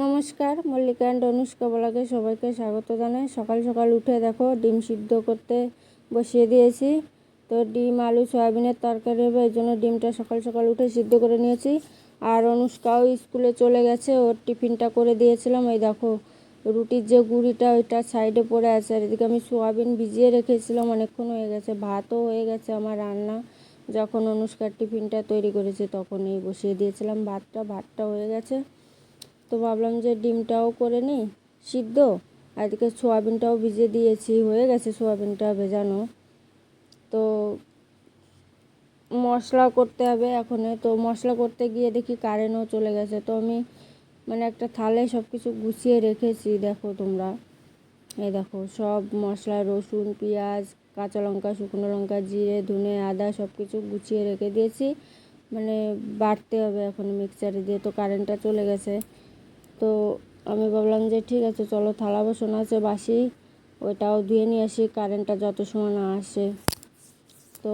নমস্কার, মল্লিকা অ্যান্ড অনুষ্কা ব্লগে সবাইকে স্বাগত জানাই। সকাল সকাল উঠে দেখো ডিম সিদ্ধ করতে বসিয়ে দিয়েছি। তো ডিম আলু সয়াবিনের তরকারি হবে, এই জন্য ডিমটা সকাল সকাল উঠে সিদ্ধ করে নিয়েছি। আর অনুষ্কাও স্কুলে চলে গেছে, ওর টিফিনটা করে দিয়েছিলাম। এই দেখো রুটির যে গুঁড়িটা ওইটা সাইডে পড়ে আছে। আর এদিকে আমি সোয়াবিন ভিজিয়ে রেখেছিলাম, অনেকক্ষণ হয়ে গেছে। ভাতও হয়ে গেছে আমার রান্না। যখন অনুষ্কার টিফিনটা তৈরি করেছে তখনই বসিয়ে দিয়েছিলাম ভাতটা হয়ে গেছে। তো ভাবলাম যে ডিমটাও করে নিই সিদ্ধ, আর এদিকে সোয়াবিনটাও ভিজিয়ে দিয়েছি, হয়ে গেছে সোয়াবিনটা ভেজানো। তো মশলা করতে হবে এখন। তো মশলা করতে গিয়ে দেখি কারেন্টও চলে গেছে। তো আমি একটা থালায় সব কিছু গুছিয়ে রেখেছি, দেখো তোমরা। এই দেখো সব মশলা, রসুন, পেঁয়াজ, কাঁচা লঙ্কা, শুকনো লঙ্কা, জিরে, ধনে, আদা সব কিছু গুছিয়ে রেখে দিয়েছি। বাটতে হবে এখন মিক্সচারে দিয়ে। তো কারেন্টটা চলে গেছে। তো আমি ভাবলাম যে ঠিক আছে, চলো থালা বাসন আছে বাসি, ওইটাও ধুয়ে নিয়ে আসি কারেন্টটা যত সময় না আসে। তো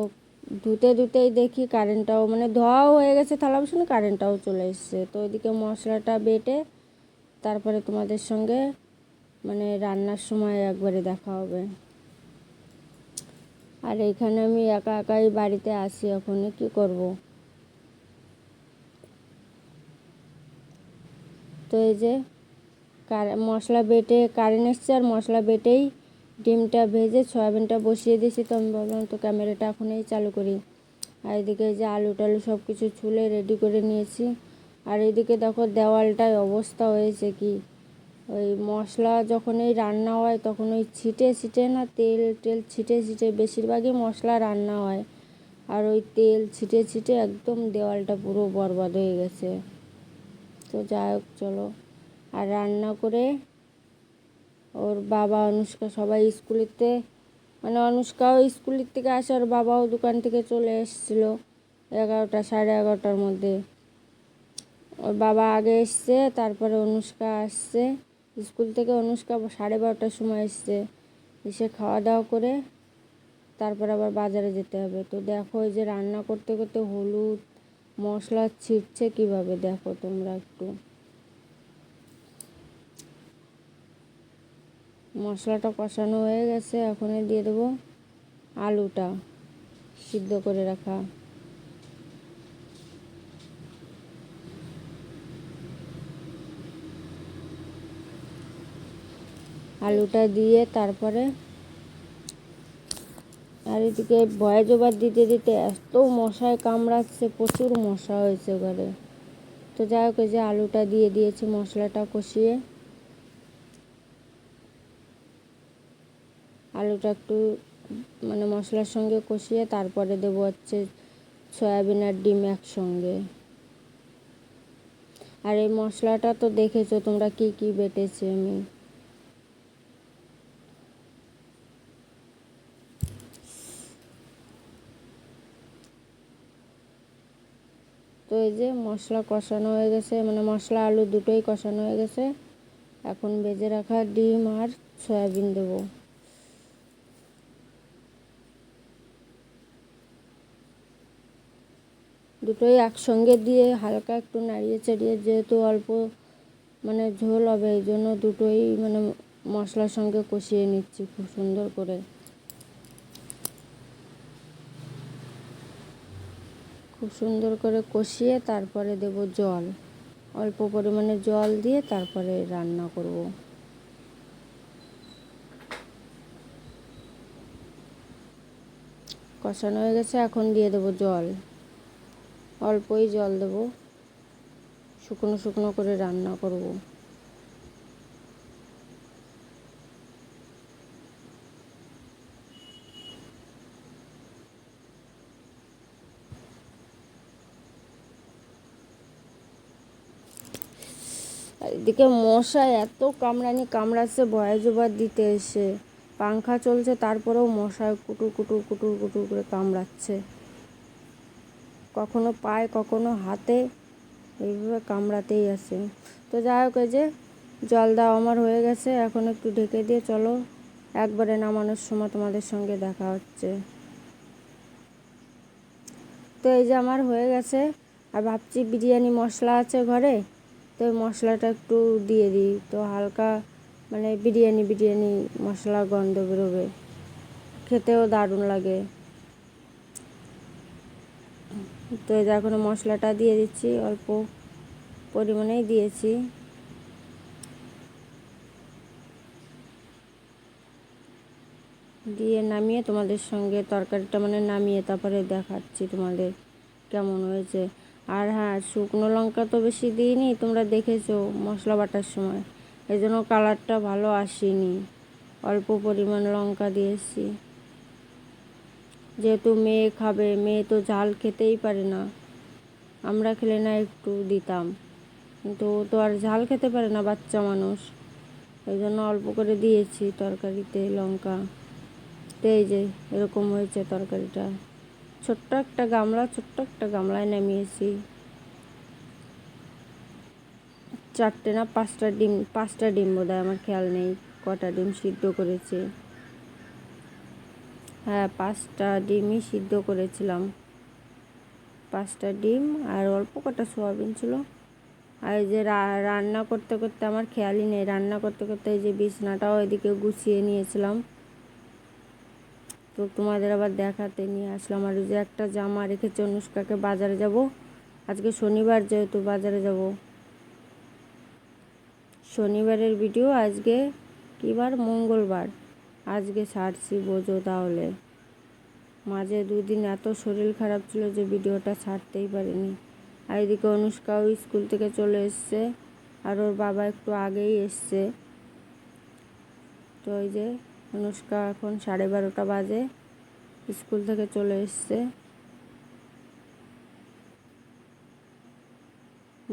ধুতেই দেখি কারেন্টটাও ধোয়াও হয়ে গেছে থালা বাসনে, কারেন্টটাও চলে এসছে। তো ওইদিকে মশলাটা বেটে তারপরে তোমাদের সঙ্গে রান্নার সময় একবারে দেখা হবে। আর এখানে আমি একা একাই বাড়িতে আসি, এখন কি করব। তো এই যে মশলা বেটে কারেন্ট এসছে, আর মশলা বেটেই ডিমটা ভেজে সয়াবিনটা বসিয়ে দিয়েছি। তো আমি ভাবলাম তো ক্যামেরাটা এখনই চালু করি। আর এদিকে যে আলু টালু সব কিছু ছুলে রেডি করে নিয়েছি। আর এদিকে দেখো দেওয়ালটায় অবস্থা হয়েছে কি, ওই মশলা যখনই রান্না হয় তখন ওই ছিটে না তেল ছিটে বেশিরভাগই মশলা রান্না হয়, আর ওই তেল ছিটে একদম দেওয়ালটা পুরো বরবাদ হয়ে গেছে। তো যাই হোক চলো। আর রান্না করে ওর বাবা, অনুষ্কা সবাই স্কুলেতে অনুষ্কাও স্কুলের থেকে আসে, ওর বাবাও দোকান থেকে চলে এসেছিলো 11টা সাড়ে 11টার মধ্যে। ওর বাবা আগে এসছে, তারপরে অনুষ্কা আসছে স্কুল থেকে। অনুষ্কা 12:30টার সময় এসছে। এসে খাওয়া দাওয়া করে তারপর আবার বাজারে যেতে হবে। তো দেখো এই যে রান্না করতে করতে হলুদ মশলা ছিটছে কিভাবে, দেখো তোমরা একটু। মশলাটা কষানো হয়ে গেছে, এখন দিয়ে দেবো আলুটা সিদ্ধ করে রাখা। আলুটা দিয়ে তারপরে আর এদিকে ভয়েস ওভার দিতে দিতে এত মশায় কামড়াচ্ছে, প্রচুর মশা হয়েছে ঘরে। তো যাই হোক, যে আলুটা দিয়ে দিয়েছি মশলাটা কষিয়ে। আলুটা একটু মশলার সঙ্গে কষিয়ে তারপরে দেবো হচ্ছে সয়াবিন আর ডিম একসঙ্গে। আর এই মশলাটা তো দেখেছো তোমরা কি কি বেটেছি আমি। তো এই যে মশলা কষানো হয়ে গেছে, মশলা আলু দুটোই কষানো হয়ে গেছে। এখন ভেজে রাখা ডিম আর সয়াবিন দেবো। দুটোই একসঙ্গে দিয়ে হালকা একটু নাড়িয়ে চাড়িয়ে, যেহেতু অল্প ঝোল হবে, এই জন্য দুটোই মশলার সঙ্গে কষিয়ে নিচ্ছি খুব সুন্দর করে। খুব সুন্দর করে কষিয়ে তারপরে দেব জল, অল্প পরিমাণে জল দিয়ে তারপরে রান্না করব। কষানো হয়ে গেছে, এখন দিয়ে দেব জল। অল্পই জল দেব, শুকনো শুকনো করে রান্না করব। এদিকে মশা এত কামড়াচ্ছে, ভয়েস ওভার দিতে এসে। পাংখা চলছে তারপরেও মশায় কুটুর কুটুর কুটুর কুটুর করে কামড়াচ্ছে, কখনো পায়ে কখনো হাতে, এইভাবে কামড়াতেই আছে। তো যাই হোক, এই যে জল দাও আমার হয়ে গেছে, এখন একটু ঢেকে দিয়ে চলো একবারে নামানোর সময় তোমাদের সঙ্গে দেখা হচ্ছে। তো এই যে আমার হয়ে গেছে। আর ভাবছি বিরিয়ানি মশলা আছে ঘরে, তো মশলাটা একটু দিয়ে দিই, তো হালকা মানে বিরিয়ানি বিরিয়ানি মশলা গন্ধ বেরোবে, খেতেও দারুণ লাগে। তো এই যে এখন মশলাটা দিয়ে দিচ্ছি, অল্প পরিমাণেই দিয়েছি। দিয়ে নামিয়ে তোমাদের সঙ্গে তরকারিটা মানে নামিয়ে তারপরে দেখাচ্ছি তোমাদের কেমন হয়েছে। আর হ্যাঁ, শুকনো লঙ্কা তো বেশি দিইনি, তোমরা দেখেছো মশলা বাটার সময়, এই জন্য কালারটা ভালো আসেনি, অল্প পরিমাণ লঙ্কা দিয়েছি। যেহেতু মেয়ে খাবে, মেয়ে তো ঝাল খেতেই পারে না, আমরা খেলে না একটু দিতাম, কিন্তু ও তো আর ঝাল খেতে পারে না, বাচ্চা মানুষ, এই জন্য অল্প করে দিয়েছি তরকারিতে লঙ্কা। তো এই যে এরকম হয়েছে তরকারিটা, ছোট্ট একটা গামলায় নামিয়েছি। 4টে না 5টা ডিম বোধহয়, আমার খেয়াল নেই কটা ডিম সিদ্ধ করেছে। হ্যাঁ, 5টা ডিমই সিদ্ধ করেছিলাম, 5টা ডিম আর অল্প কটা সোয়াবিন ছিল। আর এই যে রান্না করতে করতে আমার খেয়ালই নেই, রান্না করতে করতে এই যে বিছনাটাও এদিকে গুছিয়ে নিয়েছিলাম, তো তোমাদের আবার দেখাতে নিয়ে আসলাম। আর যে একটা জামা রেখেছে অনুষ্কাকে, বাজারে যাব আজকে, শনিবার যেহেতু বাজারে যাব। শনিবারের ভিডিও আজকে কী বার? মঙ্গলবার, আজকে ছাড়ছি, বোঝো তাহলে। মাঝে 2 দিন এত শরীর খারাপ ছিল যে ভিডিওটা ছাড়তেই পারিনি। আর এদিকে অনুষ্কাও স্কুল থেকে চলে এসছে, আর ওর বাবা একটু আগেই এসছে। তো ওই যে অনুষ্কা এখন 12:30 বাজে, স্কুল থেকে চলে এসছে,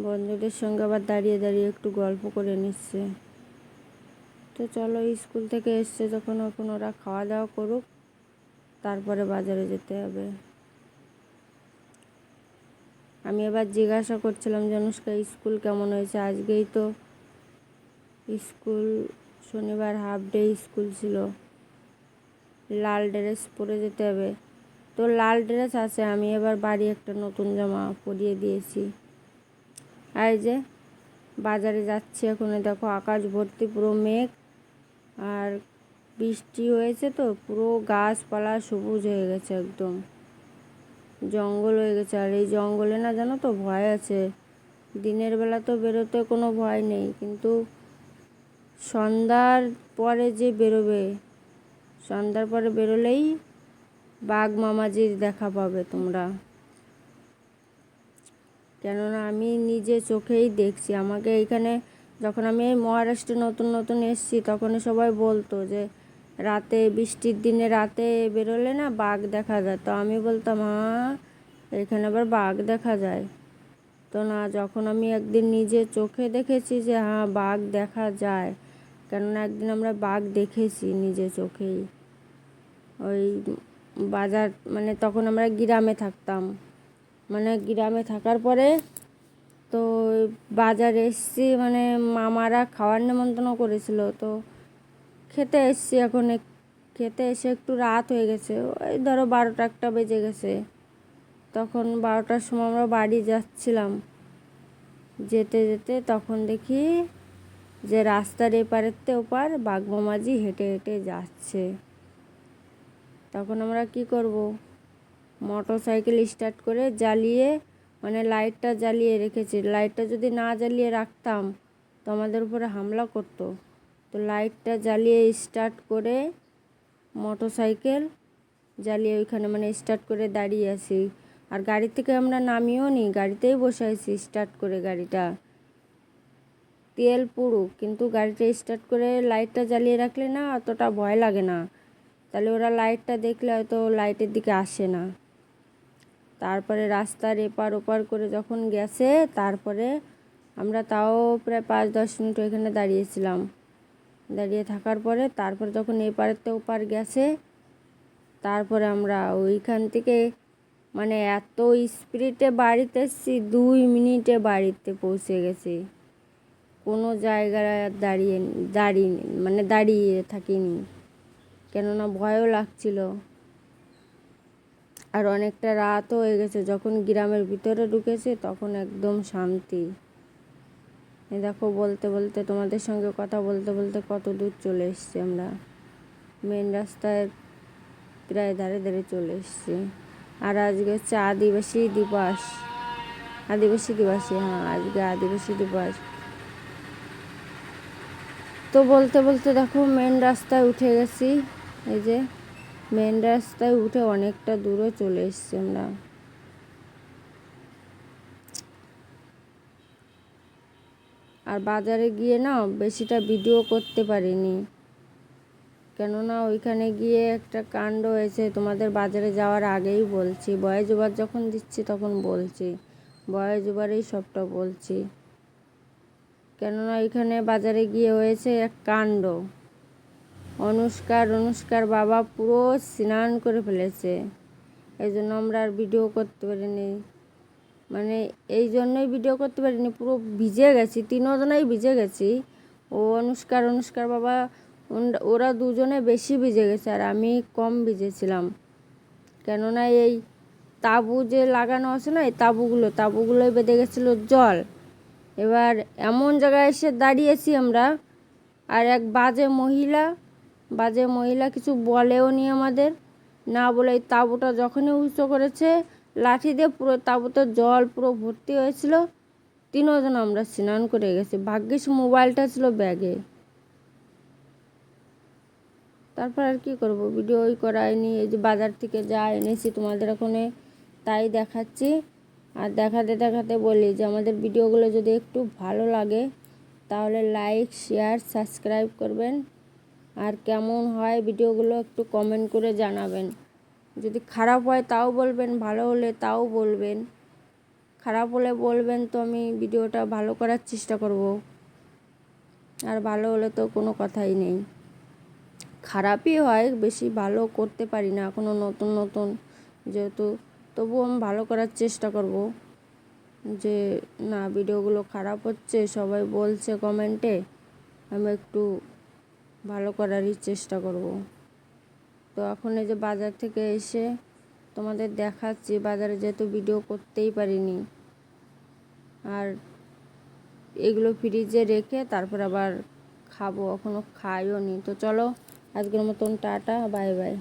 বন্ধুদের সঙ্গে আবার দাঁড়িয়ে দাঁড়িয়ে একটু গল্প করে নিচ্ছে। তো চলো, স্কুল থেকে এসছে যখন, এখন ওরা খাওয়া দাওয়া করুক, তারপরে বাজারে যেতে হবে। আমি এবার জিজ্ঞাসা করছিলাম যে অনুষ্কা স্কুল কেমন হয়েছে, আজকেই তো স্কুল, শনিবার হাফ ডে স্কুল ছিল, লাল ড্রেস পরে যেতে হবে। তো লাল ড্রেস আছে, আমি এবার বাড়ি একটা নতুন জামা পরিয়ে দিয়েছি। আর যে বাজারে যাচ্ছি এখন, দেখো আকাশ ভর্তি পুরো মেঘ, আর বৃষ্টি হয়েছে তো পুরো গাছপালা সবুজ হয়ে গেছে, একদম জঙ্গল হয়ে গেছে। আর এই জঙ্গলে না, জানো তো, ভয় আছে। দিনের বেলা তো বেরোতে কোনো ভয় নেই, কিন্তু সন্ধ্যার পরে যে বেরোবে, সন্ধ্যার পরে বেরোলেই বাঘ মামাজির দেখা পাবে তোমরা। কেননা আমি নিজে চোখেই দেখছি, আমাকে এইখানে যখন আমি এই মহারাষ্ট্রে নতুন নতুন এসেছি, তখনই সবাই বলতো যে রাতে, বৃষ্টির দিনে রাতে বেরোলে না বাঘ দেখা যায়। তো আমি বলতাম, হ্যাঁ এখানে আবার বাঘ দেখা যায়? তো না, যখন আমি একদিন নিজে চোখে দেখেছি যে হ্যাঁ বাঘ দেখা যায়, কেননা একদিন আমরা বাঘ দেখেছি নিজে চোখেই। ওই বাজার, মানে তখন আমরা গ্রামে থাকতাম, মানে গ্রামে থাকার পরে তো বাজারে এসছি, মানে মামারা খাওয়ার নেমন্তন্ন করেছিল, তো খেতে এসছি। এখন খেতে এসে একটু রাত হয়ে গেছে, ওই ধরো 12টা-1টা বেজে গেছে। তখন 12টার সময় আমরা বাড়ি যাচ্ছিলাম, যেতে যেতে তখন দেখি যে রাস্তার এপারেতে ওপার বাঘ মামাজি হেঁটে হেঁটে যাচ্ছে। তখন আমরা কি করব, মোটর সাইকেল স্টার্ট করে জ্বালিয়ে, মানে লাইটটা জ্বালিয়ে রেখেছি, লাইটটা যদি না জ্বালিয়ে রাখতাম তো আমাদের উপরে হামলা করতো। তো লাইটটা জ্বালিয়ে স্টার্ট করে, মোটর সাইকেল জ্বালিয়ে ওইখানে মানে স্টার্ট করে দাঁড়িয়ে আছি। আর গাড়ি থেকে আমরা নামিও নি, গাড়িতেই বসে আছি স্টার্ট করে, গাড়িটা তেল পুড়ুক, কিন্তু গাড়িটা স্টার্ট করে লাইটটা জ্বালিয়ে রাখলে না অতটা ভয় লাগে না, তাহলে ওরা লাইটটা দেখলে হয়তো লাইটের দিকে আসে না। তারপরে রাস্তার এপার ওপার করে যখন গেছে, তারপরে আমরা তাও প্রায় 5-10 মিনিট ওইখানে দাঁড়িয়েছিলাম। দাঁড়িয়ে থাকার পরে তারপরে যখন এপারেতে ওপার গেছে, তারপরে আমরা ওইখান থেকে মানে এত স্পিডে বাড়িতে এসেছি, 2 মিনিটে বাড়িতে পৌঁছে গেছি। কোনো জায়গায় দাঁড়িয়ে থাকিনি, কেননা ভয়ও লাগছিল। আর অনেকটা রাতও হয়ে গেছে, যখন গ্রামের ভিতরে ঢুকেছে তখন একদম শান্তি। এই দেখো বলতে বলতে তোমাদের সঙ্গে কথা বলতে বলতে কত দূর চলে এসেছি আমরা, মেন রাস্তায় প্রায় ধারে ধারে চলে এসেছি। আর আজকে হচ্ছে আদিবাসী দিবস, হ্যাঁ আজকে আদিবাসী দিবস। তো বলতে বলতে দেখো মেন রাস্তায় উঠে গেছি, এই যে মেন রাস্তায় উঠে অনেকটা দূরে চলে এসেছি আমরা। আর বাজারে গিয়ে না বেশিটা ভিডিও করতে পারিনি, কেননা ওইখানে গিয়ে একটা কাণ্ড হয়েছে, তোমাদের বাজারে যাওয়ার আগেই বলছি, ভয়েস ওভার যখন দিচ্ছি তখন বলছি, ভয়েস ওভারেই সবটা বলছি। কেননা এখানে বাজারে গিয়ে হয়েছে এক কাণ্ড, অনুষ্কার বাবা পুরো স্নান করে ফেলেছে, এই জন্য আমরা আর ভিডিও করতে পারিনি। মানে এই জন্যই ভিডিও করতে পারিনি, পুরো ভিজে গেছি, তিনজনেই ভিজে গেছি। ও অনুষ্কার বাবা ওরা দুজনে বেশি ভিজে গেছে, আর আমি কম ভিজেছিলাম। কেননা এই তাঁবু যে লাগানো আছে না, এই তাঁবুগুলোই বেঁধে গেছিলো জল। এবার এমন জায়গায় এসে দাঁড়িয়েছি আমরা, আর এক বাজে মহিলা কিছু বলেও নি আমাদের, না বলে এই তাঁবুটা যখনই উঁচু করেছে লাঠি দিয়ে পুরো তাঁবুতে জল পুরো ভর্তি হয়েছিল। তিনজন আমরা স্নান করে গেছি, ভাগ্যিস মোবাইলটা ছিল ব্যাগে। তারপর আর কি করব, ভিডিও করাইনি। এই যে বাজার থেকে যা এনেছি তোমাদের ওখানে তাই দেখাচ্ছি। আর দেখাতে দেখাতে বলি যে আমাদের ভিডিওগুলো যদি একটু ভালো লাগে তাহলে লাইক শেয়ার সাবস্ক্রাইব করবেন, আর কেমন হয় ভিডিওগুলো একটু কমেন্ট করে জানাবেন। যদি খারাপ হয় তাও বলবেন, ভালো হলে তাও বলবেন। খারাপ হলে বলবেন তো আমি ভিডিওটা ভালো করার চেষ্টা করব, আর ভালো হলে তো কোনো কথাই নেই। খারাপই হয়, বেশি ভালো করতে পারি না এখনও, নতুন যেহেতু, তবুও আমি ভালো করার চেষ্টা করব। যে না ভিডিওগুলো খারাপ হচ্ছে সবাই বলছে কমেন্টে, আমি একটু ভালো করারই চেষ্টা করব। তো এখন এই যে বাজার থেকে এসে তোমাদের দেখাচ্ছি, বাজারে যেহেতু ভিডিও করতেই পারিনি, আর এগুলো ফ্রিজে রেখে তারপর আবার খাবো, এখনও খাইও নি। তো চলো আজকের মতন টাটা, বাই বাই।